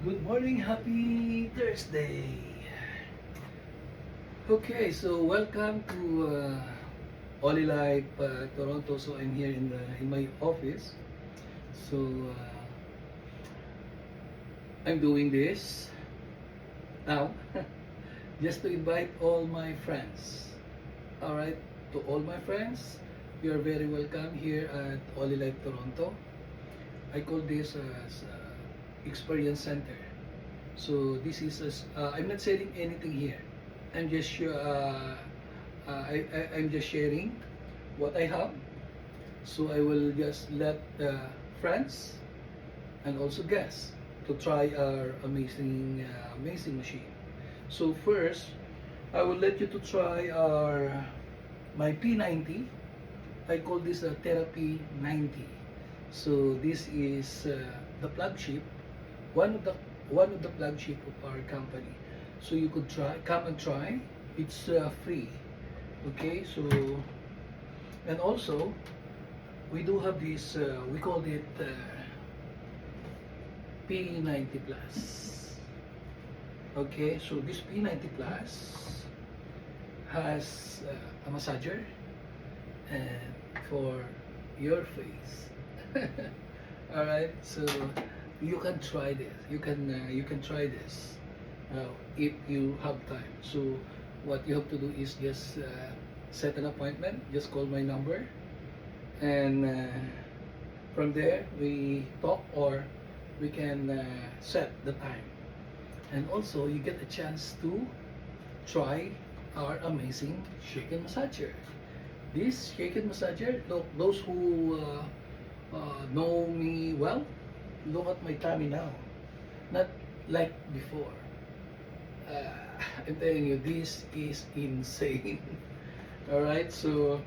Good morning, happy Thursday. Okay, so welcome to Life Toronto. So I'm here in my office. So I'm doing this now just to invite all my friends. All right, to all my friends, you are very welcome here at Life Toronto. I call this as Experience Center. So this is I'm not selling anything here. I'm just I'm just sharing what I have. So I will just let friends and also guests to try our amazing machine. So first, I will let you to try our my P90. I call this a Therapy 90. So this is the flagship, one of the one of the flagship of our company. So you could come and try. It's free. Okay, so and also we do have this. We call it P90 Plus. Okay, so this P90 Plus has a massager and for your face. All right, so you can try this. You can try this if you have time. So what you have to do is just set an appointment. Just call my number, and from there we talk or we can set the time. And also you get a chance to try our amazing shaken massager. This shaken massager, look, those who know me well, look at my tummy now. Not like before. I'm telling you, this is insane. All right, so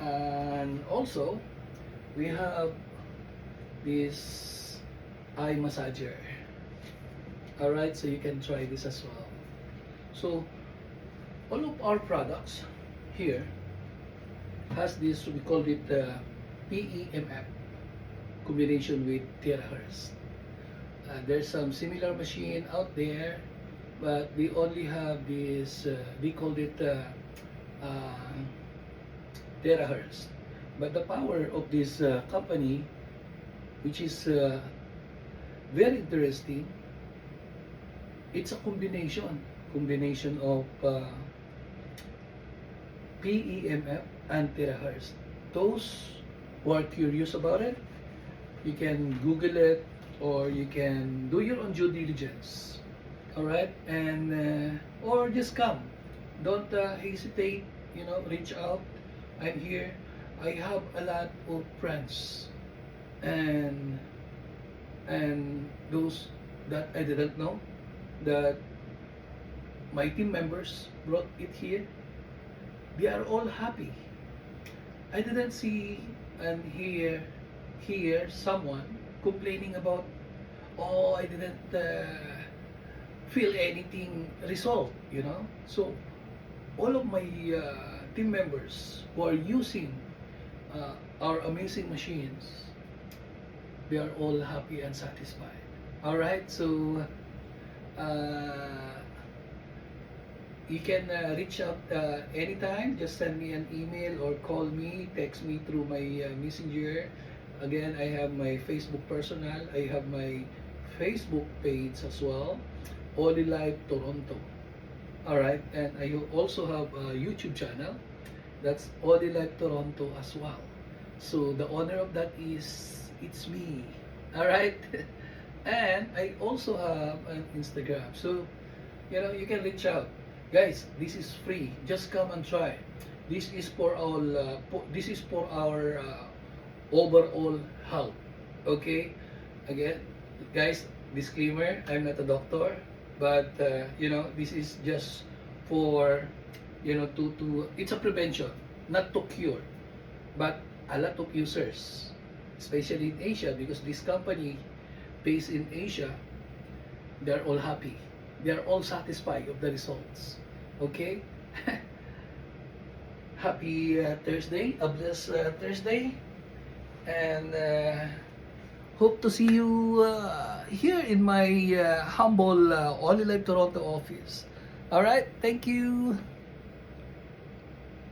and also we have this eye massager. All right, so you can try this as well. So all of our products here has this, we call it PEMF combination with terahertz. There's some similar machine out there, but we only have this, we call it terahertz. But the power of this company, which is very interesting, it's a combination of PEMF and terahertz. Those who are curious about it, you can Google it or you can do your own due diligence. All right, and or just come. Don't hesitate. You know, reach out. I'm here. I have a lot of friends, and those that I didn't know that my team members brought it here. They are all happy. I didn't see and hear someone complaining about, oh, I didn't feel anything result, you know. So all of my team members who are using our amazing machines, they are all happy and satisfied. All right, so you can reach out anytime. Just send me an email or call me, text me through my messenger. Again, I have my Facebook personal. I have my Facebook page as well, Oli Life Toronto. All right, and I also have a YouTube channel. That's Oli Life Toronto as well. So the owner of that is it's me. All right, and I also have an Instagram. So you know you can reach out. Guys, this is free. Just come and try. This is for all. This is for our overall health. Okay. Again, guys. Disclaimer: I'm not a doctor, but you know this is just for to it's a prevention, not to cure, but a lot of users, especially in Asia, because this company based in Asia, they're all happy. They are all satisfied of the results. Okay? Happy Thursday, a blessed Thursday, and Hope to see you here in my humble Only Life Toronto office. All right, thank you.